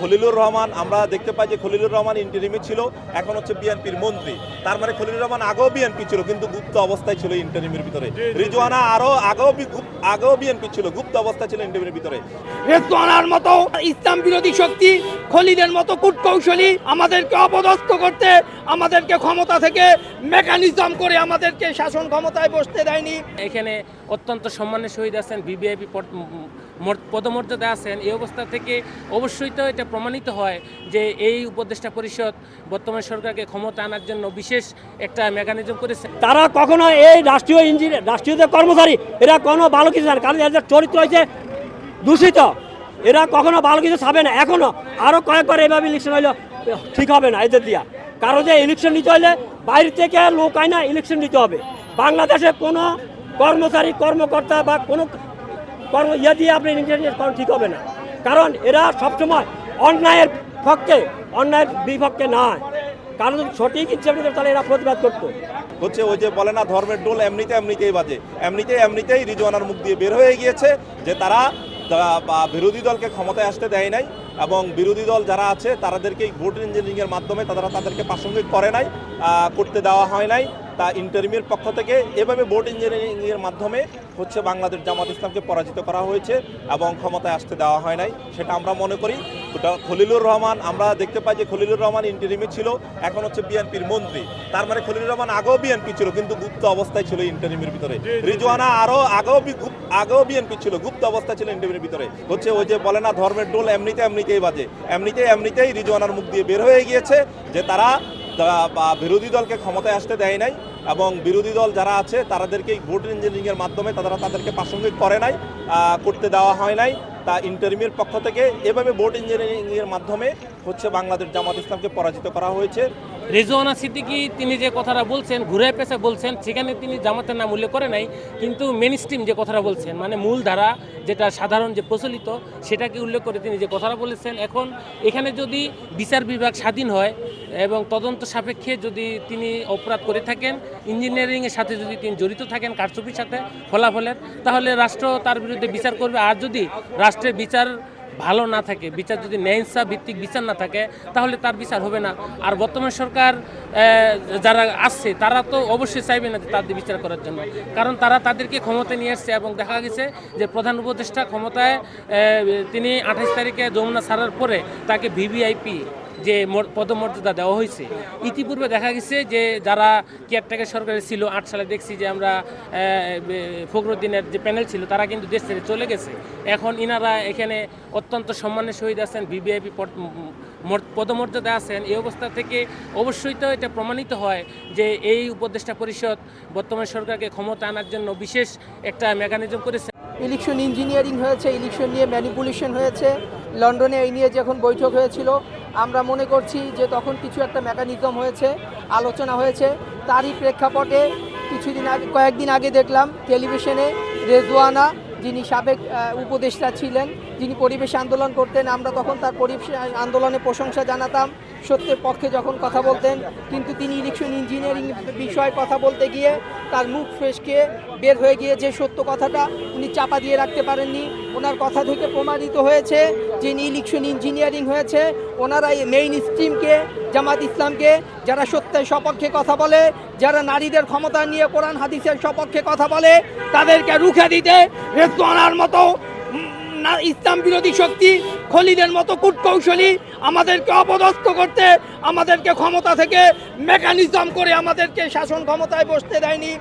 খলিলুর রহমান আমরা দেখতে পাই যে খলিলুর রহমান ইন্টারিমে ছিল, এখন হচ্ছে বিএনপির মন্ত্রী। তার মানে খলিলুর রহমান আগেও বিএনপি ছিল, কিন্তু গুপ্ত অবস্থায় ছিল ইন্টারিমের ভিতরে। রিজওয়ানা আরো আগেও বিএনপি ছিল, গুপ্ত অবস্থায় ছিল ইন্টারিমের ভিতরে। রেজওয়ানার মতো ইসলাম বিরোধী শক্তি, খলিদের মতো কূটকৌশলী আমাদেরকে অপদস্থ করতে, আমাদেরকে ক্ষমতা থেকে মেকানিজম করে আমাদেরকে শাসন ক্ষমতায় বসতে দেয়নি। এখানে অত্যন্ত সম্মানের সহিত আছেন, ভিভিআইপি পদমর্যাদা আছেন। এই অবস্থা থেকে অবশ্যই তো এটা প্রমাণিত হয় যে এই উপদেষ্টা পরিষদ বর্তমান সরকারকে ক্ষমতা আনার জন্য বিশেষ একটা মেকানিজম করেছে। তারা কখনো এই রাষ্ট্রীয় ইঞ্জিনিয়ার, রাষ্ট্রীয় যে কর্মচারী, এরা কোনো ভালো কিছু জানে, কারণ এদের চরিত্র হয়েছে দূষিত। এরা কখনো ভালো কিছু ছাবে না। এখনো আরও কয়েকবার এইভাবে ইলেকশন হইলে ঠিক হবে না এদের দিয়া। কারণ যে ইলেকশন নিতে হলে বাইরে থেকে লোক হয় না, ইলেকশন নিতে হবে। বাংলাদেশে কোনো কর্মচারী, কর্মকর্তা বা কোনো ইয়ে দিয়ে আপনি ইঞ্জিনিয়ার করা ঠিক হবে না। কারণ এরা সবসময় অন্যায়ের পক্ষে, অন্যায়ের বিপক্ষে নয়। কারণ সঠিক হিসেবে তাহলে এরা প্রতিবাদ করতো। হচ্ছে ওই যে বলে না, ধর্মের ডোল এমনিতেই বাজে। এমনিতেই রিজওয়ানার মুখ দিয়ে বের হয়ে গিয়েছে যে তারা বিরোধী দলকে ক্ষমতায় আসতে দেয় নাই, এবং বিরোধী দল যারা আছে তাদেরকে ভোট ইঞ্জিনিয়ারিংয়ের মাধ্যমে তাদেরকে প্রাসঙ্গিক করতে দেওয়া হয় নাই। তা ইন্টারিমের পক্ষ থেকে এভাবে ভোট ইঞ্জিনিয়ারিংয়ের মাধ্যমে হচ্ছে বাংলাদেশ জামাত ইসলামকে পরাজিত করা হয়েছে এবং ক্ষমতায় আসতে দেওয়া হয় নাই, সেটা আমরা মনে করি। খলিলুর রহমান আমরা দেখতে পাই যে খলিলুর রহমান ইন্টারিমে ছিল, এখন হচ্ছে বিএনপির মন্ত্রী। তার মানে খলিলুর রহমান আগেও বিএনপি ছিল, কিন্তু গুপ্ত অবস্থায় ছিল ইন্টারিমের ভিতরে। রিজওয়ানা আরো আগেও বিএনপি ছিল, গুপ্ত অবস্থায় ছিল ইন্টারিমের ভিতরে। হচ্ছে ওই যে বলে না, ধর্মের ডোল এমনিতেই বাজে। এমনিতেই রিজওয়ানার মুখ দিয়ে বের হয়ে গিয়েছে যে তারা বিরোধী দলকে ক্ষমতায় আসতে দেয় নাই, এবং বিরোধী দল যারা আছে তাদেরকে ভোট ইঞ্জিনিয়ারিংয়ের মাধ্যমে তাদেরকে প্রাসঙ্গিক করতে দেওয়া হয় নাই। তা ইন্টারিমের পক্ষ থেকে এভাবে ভোট ইঞ্জিনিয়ারিংয়ের মাধ্যমে হচ্ছে বাংলাদেশ জামাত ইসলামকে পরাজিত করা হয়েছে। রেজওয়ানা সিদ্দিকী তিনি যে কথাটা বলছেন, ঘুরে পেছে বলছেন, সেখানে তিনি জামাতের নাম উল্লেখ করে নাই, কিন্তু মেন স্ট্রিম যে কথাটা বলছেন, মানে মূল ধারা যেটা সাধারণ যে প্রচলিত, সেটাকে উল্লেখ করে তিনি যে কথাটা বলেছেন। এখন এখানে যদি বিচার বিভাগ স্বাধীন হয় এবং তদন্ত সাপেক্ষে যদি তিনি অপরাধ করে থাকেন, ইঞ্জিনিয়ারিংয়ের সাথে যদি তিনি জড়িত থাকেন, কারচুপির সাথে ফলাফলের, তাহলে রাষ্ট্র তার বিরুদ্ধে বিচার করবে। আর যদি রাষ্ট্রের বিচার ভালো না থাকে, বিচার যদি ন্যায়ইনসাফ ভিত্তিক বিচার না থাকে, তাহলে তার বিচার হবে না। আর বর্তমান সরকার যারা আসছে তারা তো অবশ্যই চাইবে না যে তাদের বিচার করার জন্য, কারণ তারা তাদেরকে ক্ষমতায় নিয়ে আসছে। এবং দেখা গেছে যে প্রধান উপদেষ্টা ক্ষমতায় তিনি 28 তারিখে যমুনা ছাড়ার পরে তাকে ভিভিআইপি যে পদমর্যাদা দেওয়া হয়েছে। ইতিপূর্বে দেখা গেছে যে যারা কেয়ারটেকার সরকারে ছিল, 8 সালে দেখছি যে আমরা ফখরুদ্দিনের যে প্যানেল ছিল তারা কিন্তু দেশ ছেড়ে চলে গেছে। এখন ইনারা এখানে অত্যন্ত সম্মানের সহিত আছেন, ভিভিআইপি পদমর্যাদা আছেন। এই অবস্থা থেকে অবশ্যই তো এটা প্রমাণিত হয় যে এই উপদেষ্টা পরিষদ বর্তমান সরকারকে ক্ষমতা আনার জন্য বিশেষ একটা মেকানিজম করেছে। ইলেকশন ইঞ্জিনিয়ারিং হয়েছে, ইলেকশন নিয়ে ম্যানিপুলেশন হয়েছে। লন্ডনে এই নিয়ে যখন বৈঠক হয়েছিল, আমরা মনে করছি যে তখন কিছু একটা মেকানিজম হয়েছে, আলোচনা হয়েছে। তারই প্রেক্ষাপটে কয়েকদিন আগে দেখলাম টেলিভিশনে রেজওয়ানা, যিনি সাবেক উপদেষ্টা ছিলেন, যিনি পরিবেশ আন্দোলন করতেন, আমরা তখন তার পরিবেশ আন্দোলনে প্রশংসা জানাতাম, সত্যের পক্ষে যখন কথা বলতেন। কিন্তু তিনি ইলেকশন ইঞ্জিনিয়ারিং বিষয়ে কথা বলতে গিয়ে তার মুখ ফেসকে বের হয়ে গিয়ে যে সত্য কথাটা উনি চাপা দিয়ে রাখতে পারেননি। ওনার কথা থেকে প্রমাণিত হয়েছে যে ইলেকশন ইঞ্জিনিয়ারিং হয়েছে। ওনারা এই মেইন স্ট্রিমকে, জামাত ইসলামকে, যারা সত্যের সপক্ষে কথা বলে, যারা নারীদের ক্ষমতা নিয়ে কোরআন হাদিসের সপক্ষে কথা বলে, তাদেরকে রুখে দিতে রেজওয়ানার মতো ইসলাম বিরোধী শক্তি, খলিদের মতো কূটকৌশলী আমাদেরকে অপদস্থ করতে, আমাদেরকে ক্ষমতা থেকে মেকানিজম করে আমাদেরকে শাসন ক্ষমতায় বসতে দেয়নি।